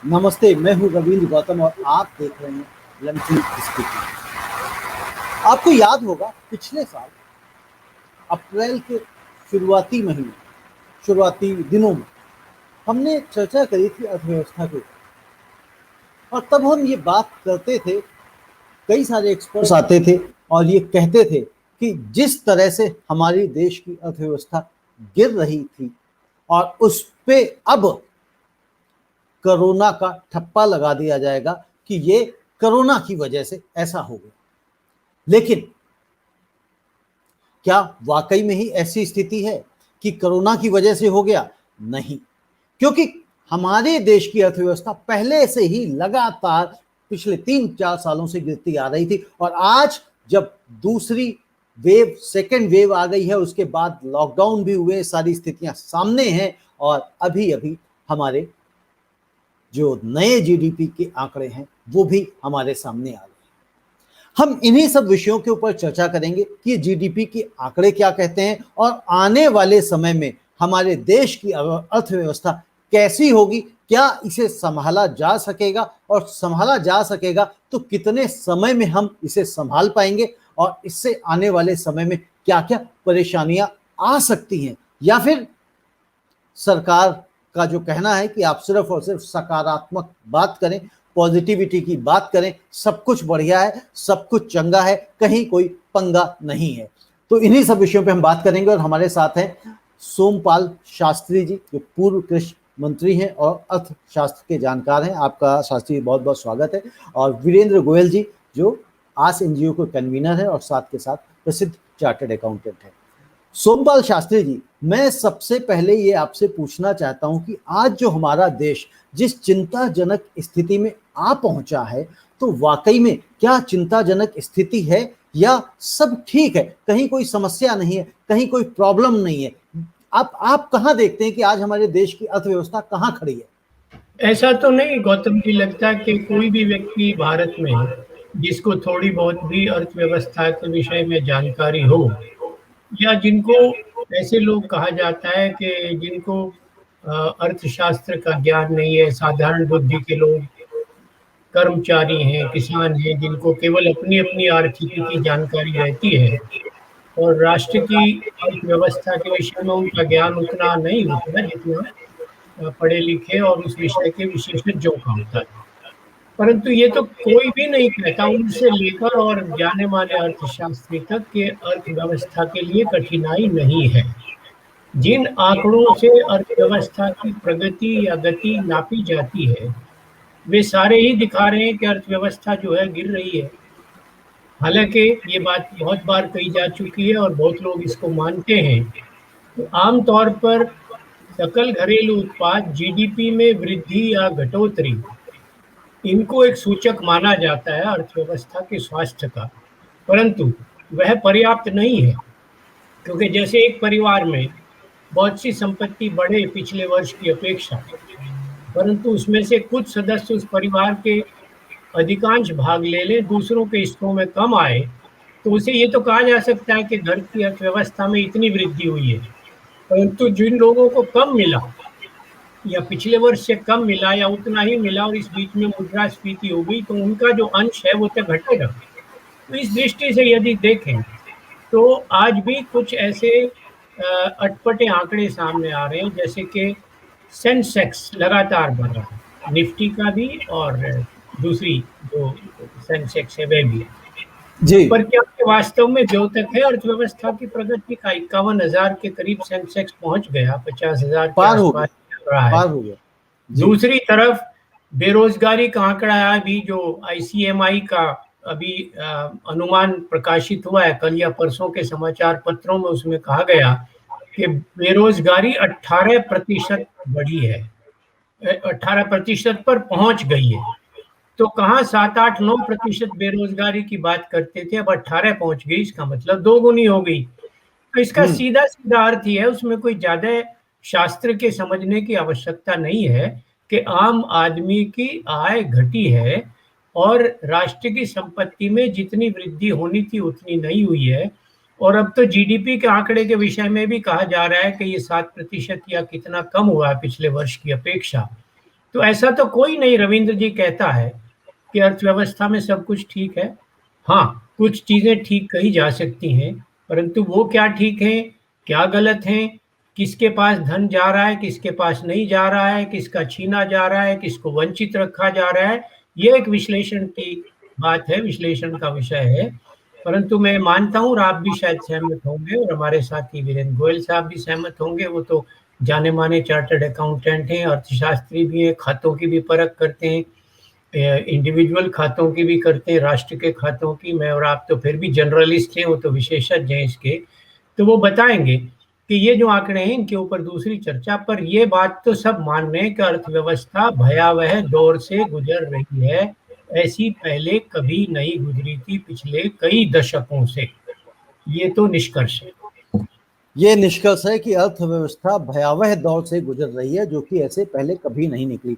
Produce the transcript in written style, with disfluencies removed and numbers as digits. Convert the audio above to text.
नमस्ते, मैं हूं रविंद्र गौतम और आप देख रहे हैं लंच स्पीकिंग। आपको याद होगा पिछले साल अप्रैल के शुरुआती दिनों में हमने चर्चा करी थी अर्थव्यवस्था के ऊपर। और तब हम ये बात करते थे, कई सारे एक्सपर्ट्स आते थे और ये कहते थे कि जिस तरह से हमारी देश की अर्थव्यवस्था गिर रही थी और उस पे अब कोरोना का ठप्पा लगा दिया जाएगा कि ये कोरोना की वजह से ऐसा हो गया। लेकिन क्या वाकई में ही ऐसी स्थिति है कि कोरोना की वजह से हो गया? नहीं, क्योंकि हमारे देश की अर्थव्यवस्था पहले से ही लगातार पिछले 3-4 सालों से गिरती आ रही थी और आज जब दूसरी सेकेंड वेव आ गई है, उसके बाद लॉकडाउन भी हुए, सारी स्थितियां सामने हैं और अभी अभी हमारे जो नए जीडीपी के आंकड़े हैं वो भी हमारे सामने आ गए। हम इन्हीं सब विषयों के ऊपर चर्चा करेंगे कि जीडीपी के आंकड़े क्या कहते हैं और आने वाले समय में हमारे देश की अर्थव्यवस्था कैसी होगी, क्या इसे संभाला जा सकेगा और संभाला जा सकेगा तो कितने समय में हम इसे संभाल पाएंगे और इससे आने वाले समय में क्या क्या परेशानियां आ सकती हैं, या फिर सरकार का जो कहना है कि आप सिर्फ और सिर्फ सकारात्मक बात करें, पॉजिटिविटी की बात करें, सब कुछ बढ़िया है, सब कुछ चंगा है, कहीं कोई पंगा नहीं है। तो इन्हीं सब विषयों पे हम बात करेंगे और हमारे साथ हैं सोमपाल शास्त्री जी, जो पूर्व कृषि मंत्री हैं और अर्थशास्त्र के जानकार हैं। आपका शास्त्री जी बहुत बहुत स्वागत है। और वीरेंद्र गोयल जी, जो आस एनजीओ के कन्वीनर है और साथ के साथ प्रसिद्ध चार्टर्ड अकाउंटेंट है। सोमपाल शास्त्री जी, मैं सबसे पहले ये आपसे पूछना चाहता हूं कि आज जो हमारा देश जिस चिंताजनक स्थिति में आ पहुंचा है, तो वाकई में क्या चिंताजनक स्थिति है या सब ठीक है, कहीं कोई समस्या नहीं है, कहीं कोई प्रॉब्लम नहीं है? आप कहां देखते हैं कि आज हमारे देश की अर्थव्यवस्था कहां खड़ी है? ऐसा तो नहीं गौतम जी, लगता कि कोई भी व्यक्ति भारत में जिसको थोड़ी बहुत भी अर्थव्यवस्था के विषय में जानकारी हो, या जिनको ऐसे लोग कहा जाता है कि जिनको अर्थशास्त्र का ज्ञान नहीं है, साधारण बुद्धि के लोग, कर्मचारी हैं, किसान हैं, जिनको केवल अपनी अपनी आर्थिकी की जानकारी रहती है और राष्ट्र की अर्थव्यवस्था के विषय में उनका ज्ञान उतना नहीं होता जितना पढ़े लिखे और उस विषय के विशेषज्ञों का होता है। परंतु ये तो कोई भी नहीं कहता, उनसे लेकर और जाने माने अर्थशास्त्री तक के अर्थव्यवस्था के लिए कठिनाई नहीं है। जिन आंकड़ों से अर्थव्यवस्था की प्रगति या गति नापी जाती है, वे सारे ही दिखा रहे हैं कि अर्थव्यवस्था जो है गिर रही है। हालांकि ये बात बहुत बार कही जा चुकी है और बहुत लोग इसको मानते हैं। तो आमतौर पर सकल घरेलू उत्पाद, जीडीपी में वृद्धि या घटोतरी, इनको एक सूचक माना जाता है अर्थव्यवस्था के स्वास्थ्य का। परंतु वह पर्याप्त नहीं है, क्योंकि जैसे एक परिवार में बहुत सी संपत्ति बढ़े पिछले वर्ष की अपेक्षा, परंतु उसमें से कुछ सदस्य उस परिवार के अधिकांश भाग ले लें, दूसरों के हिस्सों में कम आए, तो उसे ये तो कहा जा सकता है कि घर की अर्थव्यवस्था में इतनी वृद्धि हुई है। परंतु जिन लोगों को कम मिला या पिछले वर्ष से कम मिला या उतना ही मिला और इस बीच में मुद्रास्फीति हो गई, तो उनका जो अंश है वो तो घटेगा। तो इस दृष्टि से यदि देखें तो आज भी कुछ ऐसे अटपटे आंकड़े सामने आ रहे हैं, जैसे कि सेंसेक्स लगातार बढ़ रहा है, निफ्टी का भी और दूसरी जो सेंसेक्स है वह भी। जी, पर क्या वास्तव में द्योतक है अर्थव्यवस्था की प्रगति का? 51,000 के करीब सेंसेक्स पहुंच गया, 50,000 के पार हो आसपास गया, चल रहा है। पार हो गया। दूसरी तरफ बेरोजगारी का आंकड़ा है, अभी जो आईसीएमआई का अभी अनुमान प्रकाशित हुआ है कल या परसों के समाचार पत्रों में, उसमें कहा गया कि बेरोजगारी 18% बढ़ी है, 18% पर पहुंच गई है। तो कहाँ 7-8-9% बेरोजगारी की बात करते थे, अब 18 पहुंच गई, इसका मतलब दोगुनी हो गई। तो इसका सीधा सीधा अर्थ ही है, उसमें कोई ज्यादा शास्त्र के समझने की आवश्यकता नहीं है कि आम आदमी की आय घटी है और राष्ट्र की संपत्ति में जितनी वृद्धि होनी थी उतनी नहीं हुई है। और अब तो जीडीपी के आंकड़े के विषय में भी कहा जा रहा है कि ये 7% या कितना कम हुआ है पिछले वर्ष की अपेक्षा। तो ऐसा तो कोई नहीं, रविंद्र जी कहता है कि अर्थव्यवस्था में सब कुछ ठीक है। हाँ, कुछ चीज़ें ठीक कही जा सकती हैं, परंतु वो क्या ठीक है, क्या गलत है, किसके पास धन जा रहा है, किसके पास नहीं जा रहा है, किसका छीना जा रहा है, किसको वंचित रखा जा रहा है, ये एक विश्लेषण की बात है, विश्लेषण का विषय है। परंतु मैं मानता हूँ और आप भी शायद सहमत होंगे और हमारे साथी वीरेंद्र गोयल साहब भी सहमत होंगे, वो तो जाने-माने चार्टर्ड अकाउंटेंट हैं, अर्थशास्त्री भी हैं, खातों की भी परख करते हैं, इंडिविजुअल खातों की भी करते हैं, राष्ट्र के खातों की। मैं और आप तो फिर भी जनरलिस्ट हैं, वो तो विशेषज्ञ हैं इसके। तो वो बताएँगे कि ये जो आंकड़े हैं इनके ऊपर दूसरी चर्चा, पर ये बात तो सब मान रहे हैं कि अर्थव्यवस्था भयावह दौर से गुज़र रही है। ऐसी पहले कभी नहीं गुज़री थी पिछले कई दशकों से। ये तो निष्कर्ष है। ये निष्कर्ष है कि अर्थव्यवस्था भयावह दौर से गुजर रही है, जो कि ऐसे पहले कभी नहीं निकली।